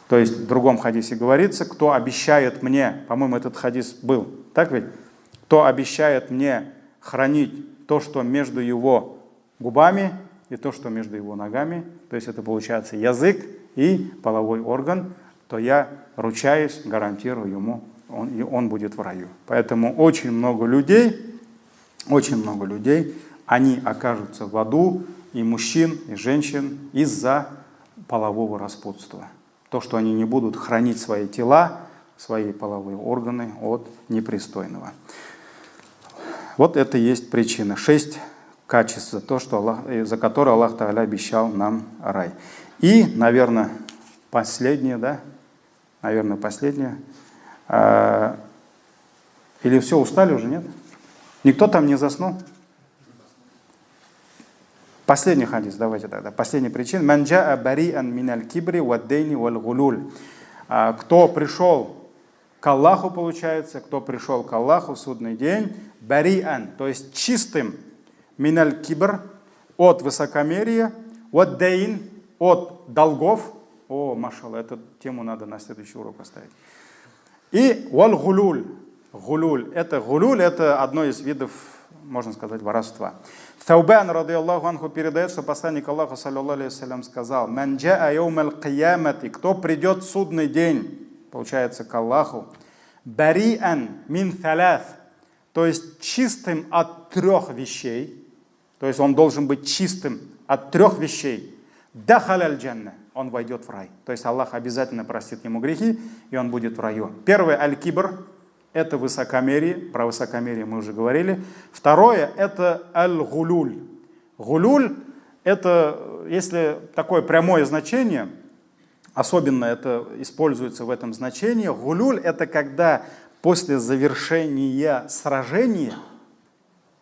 То есть в другом хадисе говорится, кто обещает мне, по-моему, этот хадис был, так ведь? Кто обещает мне хранить то, что между его губами и то, что между его ногами, то есть это получается язык и половой орган, то я ручаюсь, гарантирую ему, он будет в раю. Поэтому очень много людей, они окажутся в аду, и мужчин, и женщин, из-за полового распутства. То, что они не будут хранить свои тела, свои половые органы от непристойного. Вот это и есть причина. 6 качеств, за которые Аллах Тааля обещал нам рай. И, наверное, последнее, да? Наверное, последнее. Или все, устали уже, нет? Никто там не заснул? Последний хадис, давайте тогда. Последняя причина. «Ман джаа бариан миналь кибри ваддейни валь гулюль». Кто пришел к Аллаху, получается, кто пришел к Аллаху в судный день, бариан, то есть чистым, миналь кибр, от высокомерия, ваддейн, от долгов. О, машалла, эту тему надо на следующий урок оставить. И валь гулюль. Гулюль это одно из видов, можно сказать, воровства. Таубан, ради Аллаху анху, передает, что посланник Аллаха, саллиллаху алейхи вассалям, сказал: «Ман джаа яумал киямати», кто придет в судный день, получается, к Аллаху, бариан мин талаth, то есть чистым от 3 вещей, то есть он должен быть чистым от 3 вещей, дахаль аль-джанна, он войдет в рай. То есть Аллах обязательно простит ему грехи, и он будет в раю. Первое аль-кибр. Это высокомерие, про высокомерие мы уже говорили. Второе – это аль-гулюль. Гулюль – это, если такое прямое значение, особенно это используется в этом значении, гулюль – это когда после завершения сражения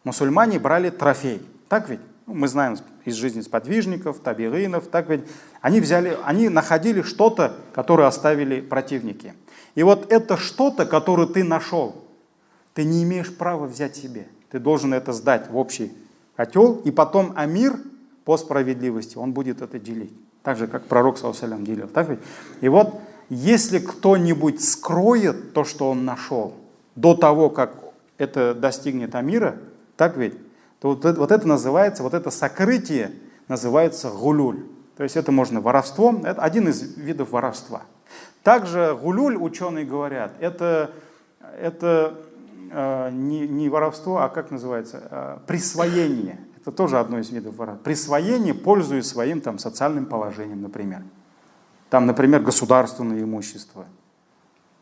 мусульмане брали трофей. Так ведь? Мы знаем из жизни сподвижников, табигинов, так ведь? Они находили что-то, которое оставили противники. И вот это что-то, которое ты нашел, ты не имеешь права взять себе. Ты должен это сдать в общий котел, и потом амир по справедливости, он будет это делить. Так же, как пророк, саллаллаху алейхи ва саллям, делил. Так ведь? И вот, если кто-нибудь скроет то, что он нашел, до того, как это достигнет амира, так ведь? То вот это называется, вот это сокрытие называется гулюль. То есть это можно воровством, это один из видов воровства. Также гулюль, ученые говорят, это не воровство, а как называется? Присвоение. Это тоже одно из видов воровства. Присвоение, пользуясь своим там, социальным положением, например. Там, например, государственное имущество.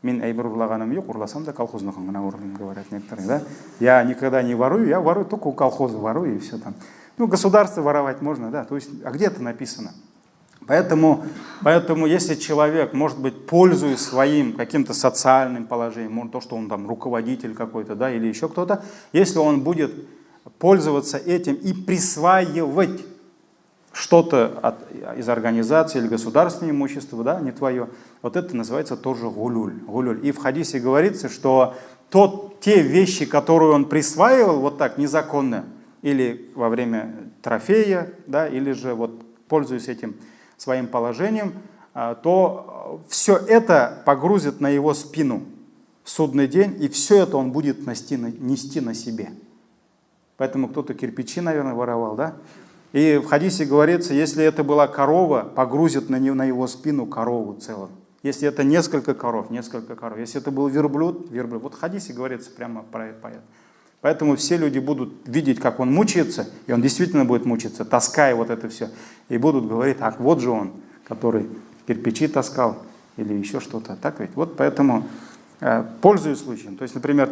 Мин айбрурлаганам юк, урласам да колхознахам, говорят некоторые. Да? Я никогда не ворую, я ворую только у колхоза, ворую и все там. Ну, государство воровать можно, да, то есть, а где это написано? Поэтому, если человек, может быть, пользуясь своим каким-то социальным положением, может, то, что он там руководитель какой-то, да, или еще кто-то, если он будет пользоваться этим и присваивать что-то из организации или государственного имущества, да, не твое, вот это называется тоже гулюль. И в хадисе говорится, что те вещи, которые он присваивал вот так незаконно, или во время трофея, да, или же вот пользуясь этим своим положением, то все это погрузит на его спину. в судный день, и все это он будет нести на себе. Поэтому кто-то кирпичи, наверное, воровал, да? И в хадисе говорится, если это была корова, погрузят на его спину корову целую. Если это несколько коров, несколько коров. Если это был верблюд, верблюд. Вот в хадисе говорится прямо про это. Поэтому все люди будут видеть, как он мучается, и он действительно будет мучиться, таская вот это все. И будут говорить, ах, вот же он, который кирпичи таскал или еще что-то. Так ведь? Вот поэтому, пользуясь случаем, то есть, например,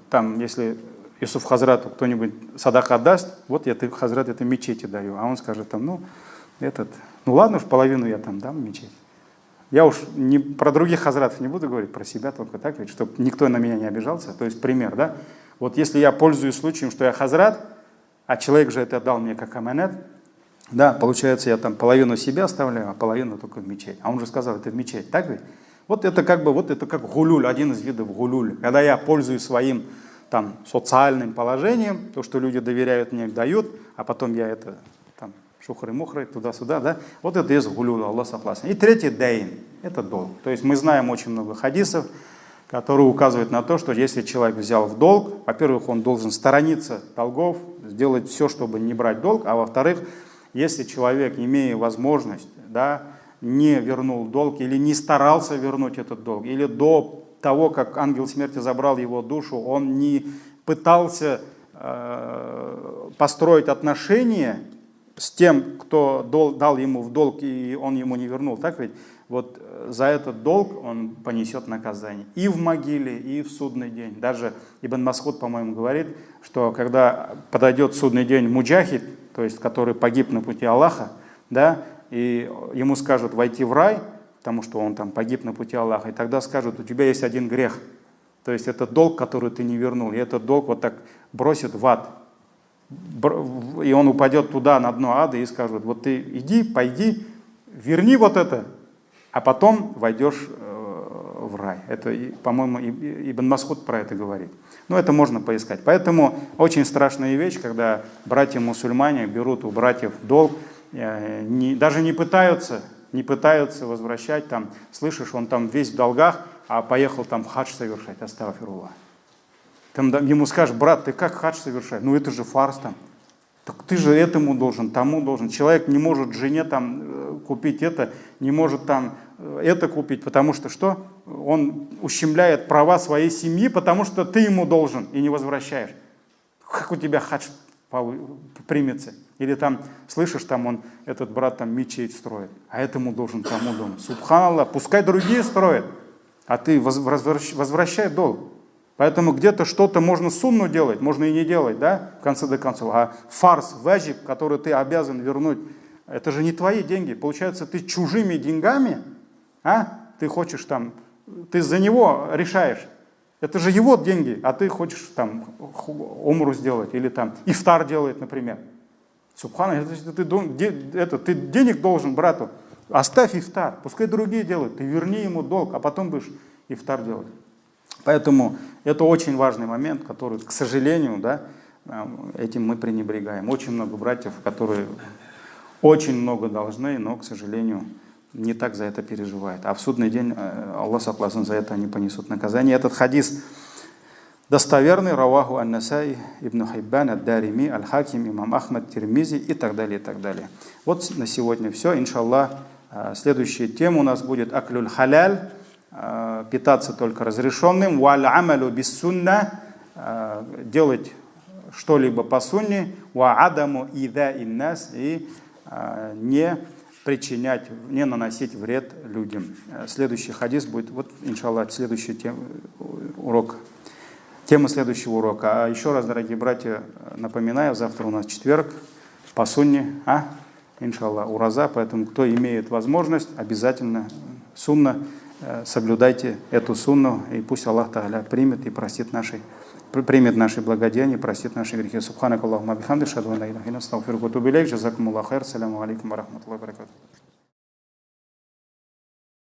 там если Юсуф Хазрату кто-нибудь садака даст, вот я Хазрат это мечети даю, а он скажет там, ну ладно уж, половину я там дам в мечеть. Я уж не про других хазратов не буду говорить, про себя только так, ведь, чтобы никто на меня не обижался. То есть пример, да? Вот если я пользуюсь случаем, что я хазрат, а человек же это дал мне как аманат, да, получается, я там половину себя оставляю, а половину только в мечеть. А он же сказал, это в мечеть, так ведь? Вот это как гулюль, один из видов гулюль. Когда я пользуюсь своим там социальным положением, то, что люди доверяют мне, дают, а потом я это шухры-мухры, туда-сюда, да? Вот это есть гулюль, Аллах согласен. И третий дайн, это долг. То есть мы знаем очень много хадисов, которые указывают на то, что если человек взял в долг, во-первых, он должен сторониться долгов, сделать все, чтобы не брать долг, а во-вторых, если человек, имея возможность, да, не вернул долг или не старался вернуть этот долг, или до того, как ангел смерти забрал его душу, он не пытался построить отношения с тем, кто дал ему в долг, и он ему не вернул, так ведь? Вот за этот долг он понесет наказание и в могиле, и в судный день. Даже Ибн Мас'уд, по-моему, говорит, что когда подойдет судный день муджахид, то есть который погиб на пути Аллаха, да, и ему скажут войти в рай, потому что он там погиб на пути Аллаха, и тогда скажут, у тебя есть один грех, то есть это долг, который ты не вернул, и этот долг вот так бросит в ад. И он упадет туда, на дно ада, и скажут, вот ты иди, пойди, верни вот это, а потом войдешь в рай. Это, по-моему, Ибн Мас'уд про это говорит. Но это можно поискать. Поэтому очень страшная вещь, когда братья-мусульмане берут у братьев долг, даже не пытаются возвращать, там, слышишь, он там весь в долгах, а поехал там хадж совершать, астагфируллах. Там ему скажешь, брат, ты как хадж совершаешь? Ну это же фарс там. Так ты же этому должен, тому должен. Человек не может жене там купить это, не может там это купить, потому что что? Он ущемляет права своей семьи, потому что ты ему должен и не возвращаешь. Как у тебя хадж примется? Или там, слышишь, там этот брат там мечеть строит, а этому должен, тому должен. Субханаллах, пускай другие строят, а ты возвращай долг. Поэтому где-то что-то можно сунну делать, можно и не делать, да, в конце до концов. А фарс, ваджиб, который ты обязан вернуть, это же не твои деньги. Получается, ты чужими деньгами, ты хочешь там, ты за него решаешь. Это же его деньги, а ты хочешь там умру сделать или там ифтар делает, например. Субхана, ты денег должен брату, оставь ифтар, пускай другие делают, ты верни ему долг, а потом будешь ифтар делать. Поэтому это очень важный момент, который, к сожалению, да, этим мы пренебрегаем. Очень много братьев, которые очень много должны, но, к сожалению, не так за это переживают. А в судный день, Аллах согласен, за это они понесут наказание. Этот хадис достоверный, раваху ан-Насаи, Ибн Хиббан, ад-Дарими, аль-Хаким, имам Ахмад, Тирмизи и так далее, и так далее. Вот на сегодня все. Иншаллах, следующая тема у нас будет аклюль халяль, питаться только разрешенным, валь амалю бис сунна, делать что-либо по сунне, ва адаму ида иннас, и не причинять, не наносить вред людям. Следующий хадис будет, вот, иншаллах, следующий урок. Тема следующего урока. А еще раз, дорогие братья, напоминаю, завтра у нас четверг по сунне, иншаллах, ураза, поэтому кто имеет возможность, обязательно сунна, соблюдайте эту сунну, и пусть Аллах Тааля примет и простит примет наши благодеяния, простит наши грехи. Субханак Аллахумма бихамдик, шаду ан ла иляха илля анта, астагфирука ва атубу илейк. Джазакумуллаху хайр. Саляму алейкум ва рахматуллахи ва баракатуху.